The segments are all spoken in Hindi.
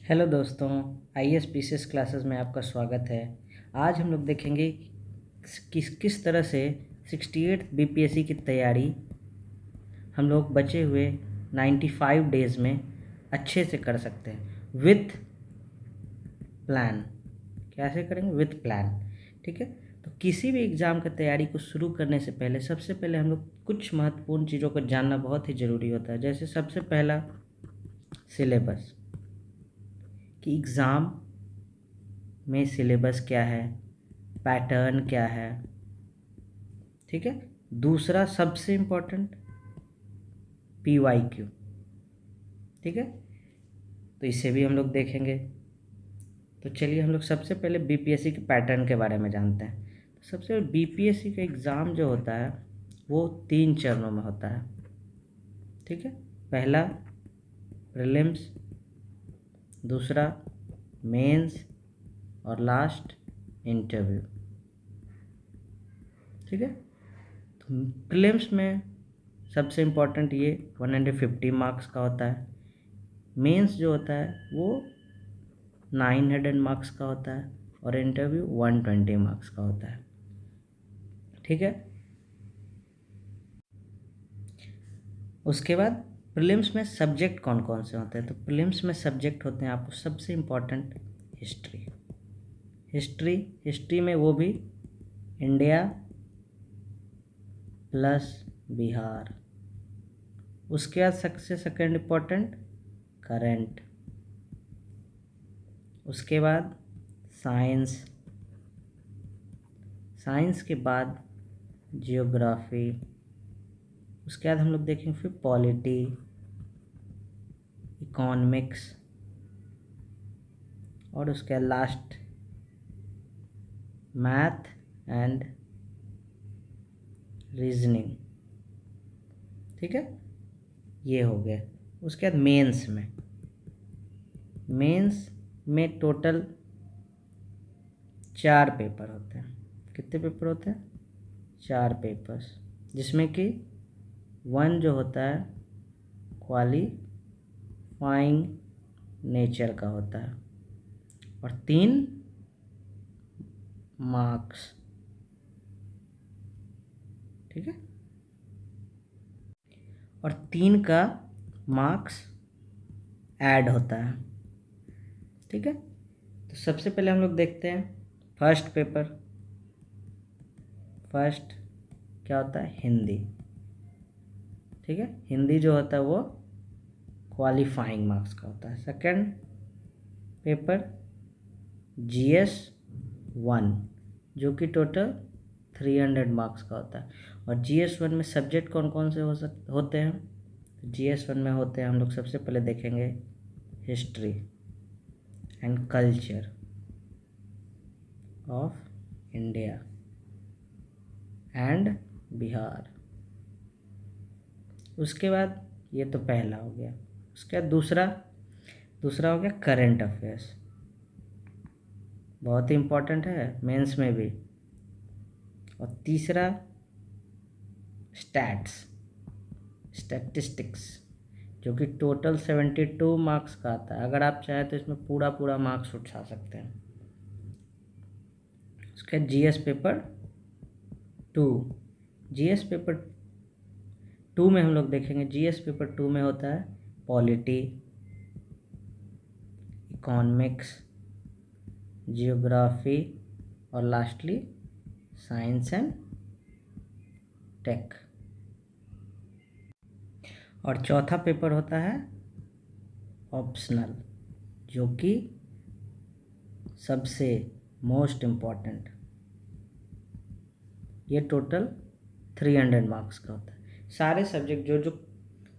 हेलो दोस्तों, आईएएस पीसीएस क्लासेस में आपका स्वागत है। आज हम लोग देखेंगे किस तरह से 68 बीपीएससी की तैयारी हम लोग बचे हुए 95 डेज़ में अच्छे से कर सकते हैं विथ प्लान। कैसे करेंगे? With plan. ठीक है, तो किसी भी एग्ज़ाम की तैयारी को शुरू करने से पहले सबसे पहले हम लोग कुछ महत्वपूर्ण चीज़ों को जानना बहुत ही ज़रूरी होता है। जैसे सबसे पहला सिलेबस, कि एग्ज़ाम में सिलेबस क्या है, पैटर्न क्या है। ठीक है, दूसरा सबसे इम्पोर्टेंट PYQ। ठीक है, तो इसे भी हम लोग देखेंगे। तो चलिए हम लोग सबसे पहले बीपीएससी के पैटर्न के बारे में जानते हैं। तो सबसे बीपीएससी का एग्ज़ाम जो होता है वो 3 चरणों में होता है। ठीक है, पहला प्रीलिम्स, दूसरा मेंस और लास्ट इंटरव्यू। ठीक है, तो प्रीलिम्स में सबसे इम्पोर्टेंट ये 150 मार्क्स का होता है। मेंस जो होता है वो 900 मार्क्स का होता है और इंटरव्यू 120 मार्क्स का होता है। ठीक है, उसके बाद प्रीलिम्स में सब्जेक्ट कौन कौन से होते हैं? तो प्रीलिम्स में सब्जेक्ट होते हैं आपको सबसे इम्पोर्टेंट हिस्ट्री। हिस्ट्री में वो भी इंडिया प्लस बिहार। उसके बाद सबसे सेकेंड इम्पोर्टेंट करेंट। उसके बाद साइंस के बाद जियोग्राफी। उसके बाद हम लोग देखेंगे फिर पॉलिटी, इकोनॉमिक्स और उसके बाद लास्ट मैथ एंड रीजनिंग। ठीक है, ये हो गया। उसके बाद मेंस में टोटल 4 पेपर होते हैं। कितने पेपर होते हैं? 4 पेपर्स, जिसमें कि 1 जो होता है क्वालिफाइंग नेचर का होता है और 3 मार्क्स। ठीक है, और 3 का मार्क्स ऐड होता है। ठीक है, तो सबसे पहले हम लोग देखते हैं फर्स्ट पेपर। फर्स्ट क्या होता है? हिंदी। ठीक है, हिंदी जो होता है वो क्वालिफाइंग मार्क्स का होता है। सेकंड पेपर GS 1 जो कि टोटल 300 मार्क्स का होता है। और GS 1 में सब्जेक्ट कौन कौन से होते हैं? GS 1 में होते हैं, हम लोग सबसे पहले देखेंगे history and culture of India and Bihar. उसके बाद ये तो पहला हो गया। उसके बाद दूसरा हो गया करंट अफेयर्स। बहुत ही इम्पोर्टेंट है मेंस में भी। और तीसरा स्टैटिस्टिक्स जो कि टोटल 72 मार्क्स का आता है। अगर आप चाहें तो इसमें पूरा मार्क्स उठा सकते हैं। उसके बाद GS पेपर 2। GS पेपर 2 में हम लोग देखेंगे, GS पेपर 2 में होता है पॉलिटी, इकोनॉमिक्स, जियोग्राफी और लास्टली साइंस एंड टेक। और चौथा पेपर होता है ऑप्शनल, जो कि सबसे मोस्ट इम्पॉर्टेंट। ये टोटल 300 मार्क्स का होता है। सारे सब्जेक्ट जो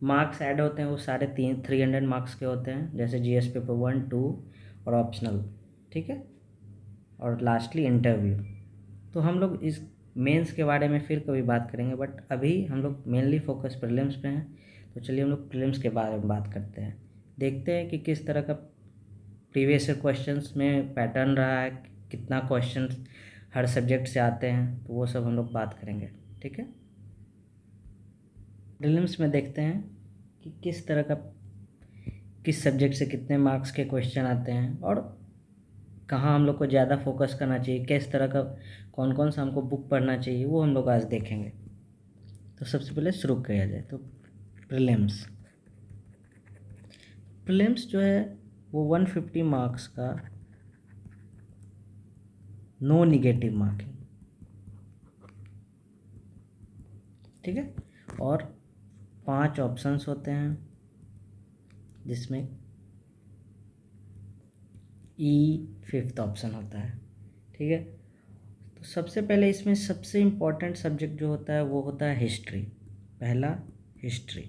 मार्क्स ऐड होते हैं वो सारे 300 मार्क्स के होते हैं, जैसे GS पेपर 1, 2 और ऑप्शनल। ठीक है, और लास्टली इंटरव्यू। तो हम लोग इस मेंस के बारे में फिर कभी बात करेंगे, बट अभी हम लोग मेनली फोकस प्रीलिम्स पे हैं। तो चलिए हम लोग प्रीलिम्स के बारे में बात करते हैं। देखते हैं कि किस तरह का प्रीवियस ईयर क्वेश्चंस में पैटर्न रहा है, कितना क्वेश्चंस हर सब्जेक्ट से आते हैं, तो वो सब हम लोग बात करेंगे। ठीक है, प्रीलिम्स में देखते हैं कि किस तरह का किस सब्जेक्ट से कितने मार्क्स के क्वेश्चन आते हैं और कहाँ हम लोग को ज़्यादा फोकस करना चाहिए, किस तरह का कौन कौन सा हमको बुक पढ़ना चाहिए, वो हम लोग आज देखेंगे। तो सबसे पहले शुरू किया जाए तो प्रीलिम्स। प्रीलिम्स जो है वो 150 मार्क्स का नो निगेटिव मार्किंग, ठीक है। और 5 ऑप्शंस होते हैं जिसमें ई 5th ऑप्शन होता है, ठीक है। तो सबसे पहले इसमें सबसे इम्पोर्टेंट सब्जेक्ट जो होता है वो होता है हिस्ट्री। पहला हिस्ट्री,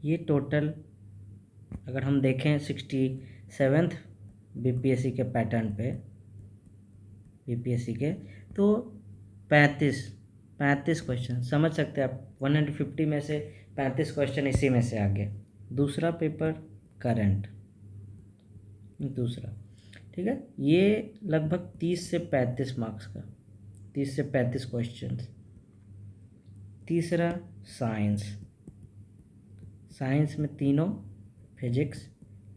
ये टोटल अगर हम देखें 67th बीपीएससी के पैटर्न पे, बीपीएससी के, तो 35 क्वेश्चन समझ सकते हैं आप। 150 में से 35 क्वेश्चन इसी में से आ गए। दूसरा पेपर करंट, दूसरा, ठीक है, ये लगभग 30 से 35 मार्क्स का, 30 से 35 क्वेश्चन। तीसरा साइंस, साइंस में तीनों फिजिक्स,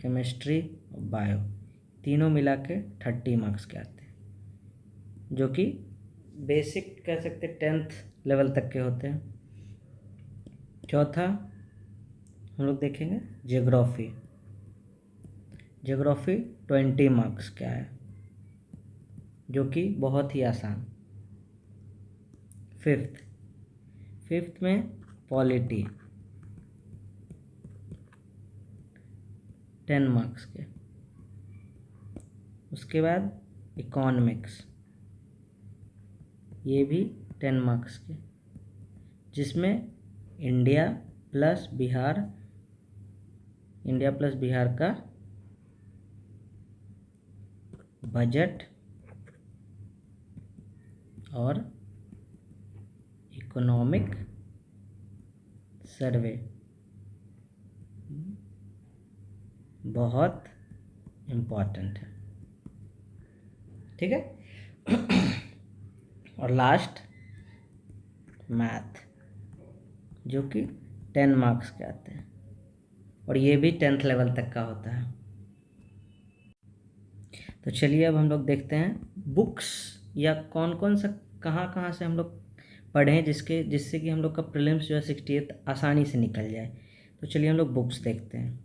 केमिस्ट्री और बायो, तीनों मिला के 30 मार्क्स के आते हैं, जो कि बेसिक कह सकते हैं 10th लेवल तक के होते हैं। चौथा हम लोग देखेंगे ज्योग्राफी। ज्योग्राफी 20 मार्क्स का है, जो कि बहुत ही आसान। फिफ्थ में पॉलिटी 10 मार्क्स के। उसके बाद इकोनॉमिक्स, ये भी 10 मार्क्स के, जिसमें इंडिया प्लस बिहार का बजट और इकोनॉमिक सर्वे बहुत इम्पोर्टेंट है, ठीक है। और लास्ट मैथ, जो कि 10 मार्क्स के आते हैं और ये भी 10th लेवल तक का होता है। तो चलिए अब हम लोग देखते हैं बुक्स या कौन कौन सा कहाँ से हम लोग पढ़ें जिससे कि हम लोग का प्रीलिम्स जो है 68 आसानी से निकल जाए। तो चलिए हम लोग बुक्स देखते हैं।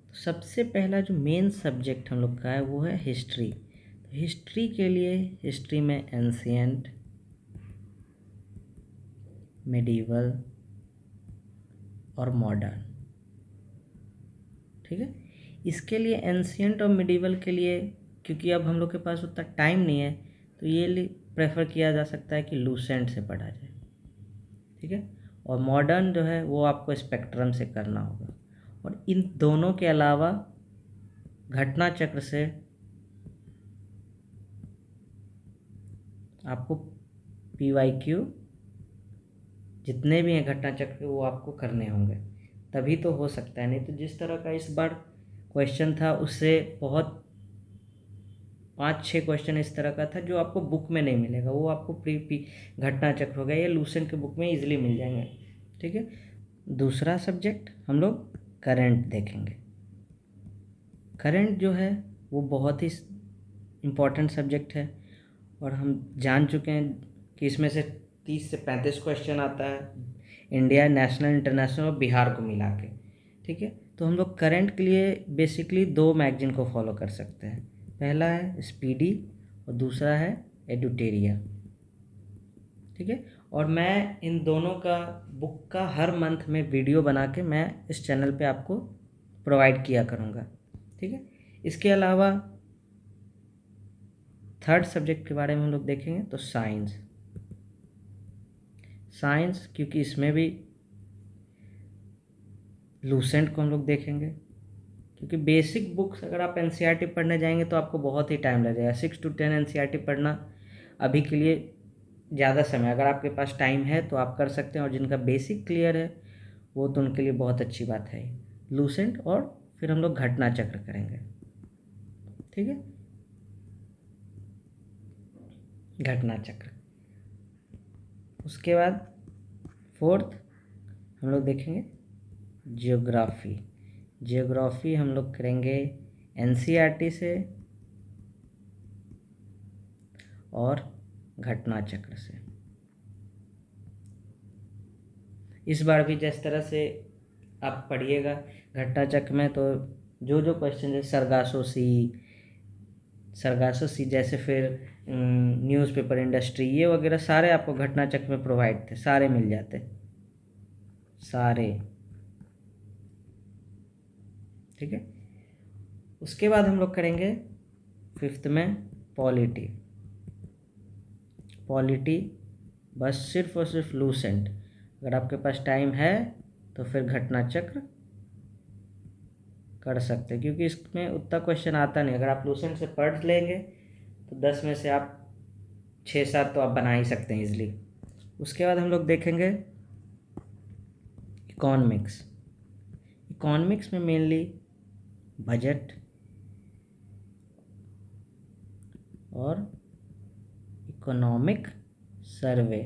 तो सबसे पहला जो मेन सब्जेक्ट हम लोग का है वो है हिस्ट्री। तो हिस्ट्री के लिए हिस्ट्री में एंशिएंट, मेडिवल और मॉडर्न, ठीक है। इसके लिए एंशिएंट और मिडिवल के लिए, क्योंकि अब हम लोग के पास उतना टाइम नहीं है, तो ये प्रेफर किया जा सकता है कि लूसेंट से पढ़ा जाए, ठीक है। और मॉडर्न जो है वो आपको स्पेक्ट्रम से करना होगा। और इन दोनों के अलावा घटना चक्र से आपको PYQ जितने भी हैं घटना चक्र वो आपको करने होंगे, तभी तो हो सकता है। नहीं तो जिस तरह का इस बार क्वेश्चन था उससे बहुत 5-6 क्वेश्चन इस तरह का था जो आपको बुक में नहीं मिलेगा, वो आपको प्री घटना चक्र हो गया, ये लूसेंट के बुक में इजीली मिल जाएंगे, ठीक है। दूसरा सब्जेक्ट हम लोग करंट देखेंगे। करंट जो है वो बहुत ही इम्पोर्टेंट सब्जेक्ट है और हम जान चुके हैं कि इसमें से 30 से 35 क्वेश्चन आता है, इंडिया, नेशनल, इंटरनेशनल और बिहार को मिला के, ठीक है। तो हम लोग करंट के लिए बेसिकली 2 मैगजीन को फॉलो कर सकते हैं। पहला है स्पीडी और दूसरा है एडुटेरिया, ठीक है। और मैं इन दोनों का बुक का हर मंथ में वीडियो बना के मैं इस चैनल पे आपको प्रोवाइड किया करूँगा, ठीक है। इसके अलावा थर्ड सब्जेक्ट के बारे में हम लोग देखेंगे तो साइंस, क्योंकि इसमें भी लूसेंट को हम लोग देखेंगे, क्योंकि बेसिक बुक्स अगर आप एनसीईआरटी पढ़ने जाएंगे तो आपको बहुत ही टाइम लगेगा। 6 to 10 एनसीईआरटी पढ़ना अभी के लिए ज़्यादा समय, अगर आपके पास टाइम है तो आप कर सकते हैं, और जिनका बेसिक क्लियर है वो तो उनके लिए बहुत अच्छी बात है लूसेंट। और फिर हम लोग घटना चक्र करेंगे, ठीक है, घटना चक्र। उसके बाद फोर्थ हम लोग देखेंगे जियोग्राफी। जियोग्राफी हम लोग करेंगे एनसीईआरटी से और घटना चक्र से। इस बार भी जिस तरह से आप पढ़िएगा घटना चक्र में, तो जो जो क्वेश्चन है सरगासो सी जैसे, फिर न्यूज़पेपर इंडस्ट्री, ये वगैरह सारे आपको घटना चक्र में प्रोवाइड थे, सारे मिल जाते सारे। ठीक है, उसके बाद हम लोग करेंगे फिफ्थ में पॉलिटी। पॉलिटी बस सिर्फ और सिर्फ लूसेंट। अगर आपके पास टाइम है तो फिर घटना चक्र कर सकते हैं, क्योंकि इसमें उतना क्वेश्चन आता नहीं। अगर आप लूसेंट से पढ़ लेंगे तो 10 में से आप 6-7 तो आप बना ही सकते हैं इजली। उसके बाद हम लोग देखेंगे इकोनॉमिक्स। इकोनॉमिक्स में मेनली बजट और इकोनॉमिक सर्वे,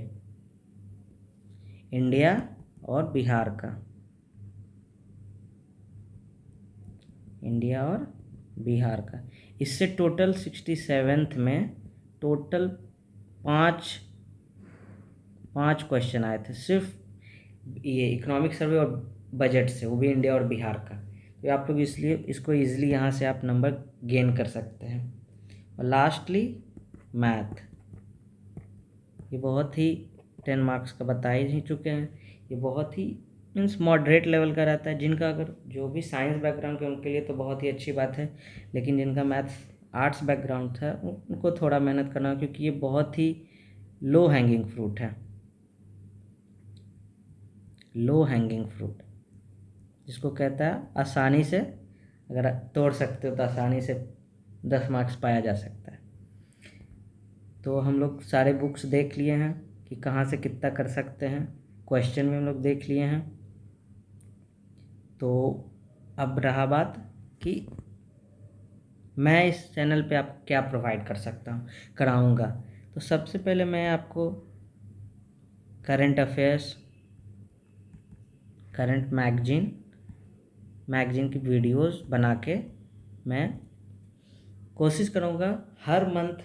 इंडिया और बिहार का, इंडिया और बिहार का। इससे टोटल 67th में टोटल पाँच क्वेश्चन आए थे सिर्फ ये इकोनॉमिक सर्वे और बजट से, वो भी इंडिया और बिहार का। तो आप लोग इसलिए इसको ईजिली यहाँ से आप नंबर गेन कर सकते हैं। और लास्टली मैथ, ये बहुत ही 10 मार्क्स का बता ही चुके हैं। ये बहुत ही मीन्स मॉडरेट लेवल का रहता है। जिनका अगर जो भी साइंस बैकग्राउंड के उनके लिए तो बहुत ही अच्छी बात है, लेकिन जिनका मैथ्स आर्ट्स बैकग्राउंड था उनको थोड़ा मेहनत करना, क्योंकि ये बहुत ही लो हैंगिंग फ्रूट है। लो हैंगिंग फ्रूट जिसको कहता है आसानी से अगर तोड़ सकते हो तो आसानी से 10 मार्क्स पाया जा सकता है। तो हम लोग सारे बुक्स देख लिए हैं कि कहाँ से कितना कर सकते हैं, क्वेश्चन भी हम लोग देख लिए हैं। तो अब रहा बात कि मैं इस चैनल पे आपको क्या प्रोवाइड कर सकता हूँ, कराऊँगा। तो सबसे पहले मैं आपको करंट अफेयर्स, करंट मैगजीन की वीडियोस बना के मैं कोशिश करूँगा हर मंथ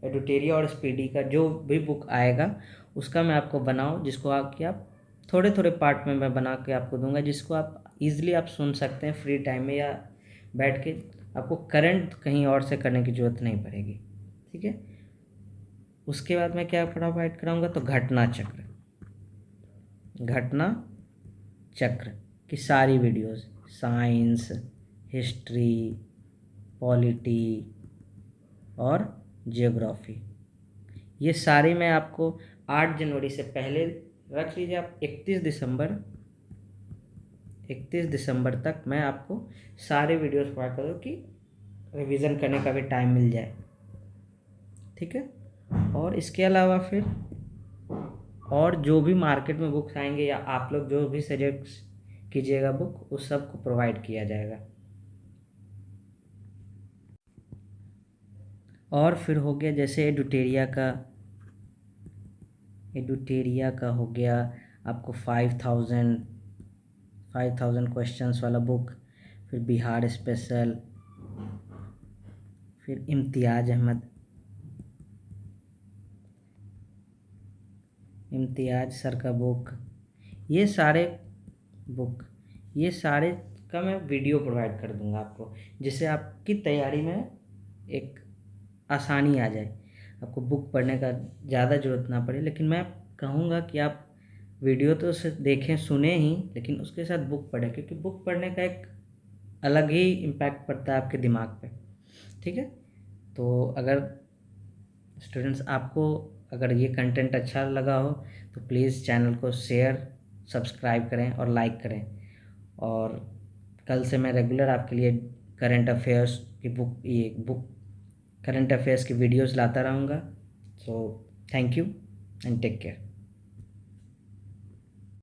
एडुटेरिया और स्पीडी का जो भी बुक आएगा उसका मैं आपको बनाऊँ, जिसको आके आप थोड़े थोड़े पार्ट में मैं बना के आपको दूंगा, जिसको आप ईज़िली आप सुन सकते हैं फ्री टाइम में या बैठ के। आपको करंट कहीं और से करने की ज़रूरत नहीं पड़ेगी। ठीक है, उसके बाद मैं क्या प्रोवाइड कराऊँगा, तो घटना चक्र की सारी वीडियोस, साइंस, हिस्ट्री, पॉलिटी और जियोग्राफी, ये सारी मैं आपको 8 जनवरी से पहले रख लीजिए आप 31 दिसंबर तक मैं आपको सारे वीडियोस प्रोवाइड करूँ कि रिवीजन करने का भी टाइम मिल जाए। ठीक है, और इसके अलावा फिर और जो भी मार्केट में बुक्स आएंगे या आप लोग जो भी सजेस्ट कीजिएगा बुक, उस सब को प्रोवाइड किया जाएगा। और फिर हो गया जैसे एडुटेरिया का हो गया आपको 5000 क्वेश्चंस वाला बुक, फिर बिहार स्पेशल, फिर इम्तियाज सर का बुक, ये सारे का मैं वीडियो प्रोवाइड कर दूंगा आपको, जिससे आपकी तैयारी में एक आसानी आ जाए, आपको बुक पढ़ने का ज़्यादा ज़रूरत ना पड़े। लेकिन मैं कहूँगा कि आप वीडियो तो देखें सुने ही, लेकिन उसके साथ बुक पढ़ें, क्योंकि बुक पढ़ने का एक अलग ही इम्पैक्ट पड़ता है आपके दिमाग पे। ठीक है, तो अगर स्टूडेंट्स आपको अगर ये कंटेंट अच्छा लगा हो तो प्लीज़ चैनल को शेयर, सब्सक्राइब करें और लाइक करें। और कल से मैं रेगुलर आपके लिए करंट अफेयर्स की करंट अफेयर्स की वीडियोस लाता रहूँगा। So thank you and take care.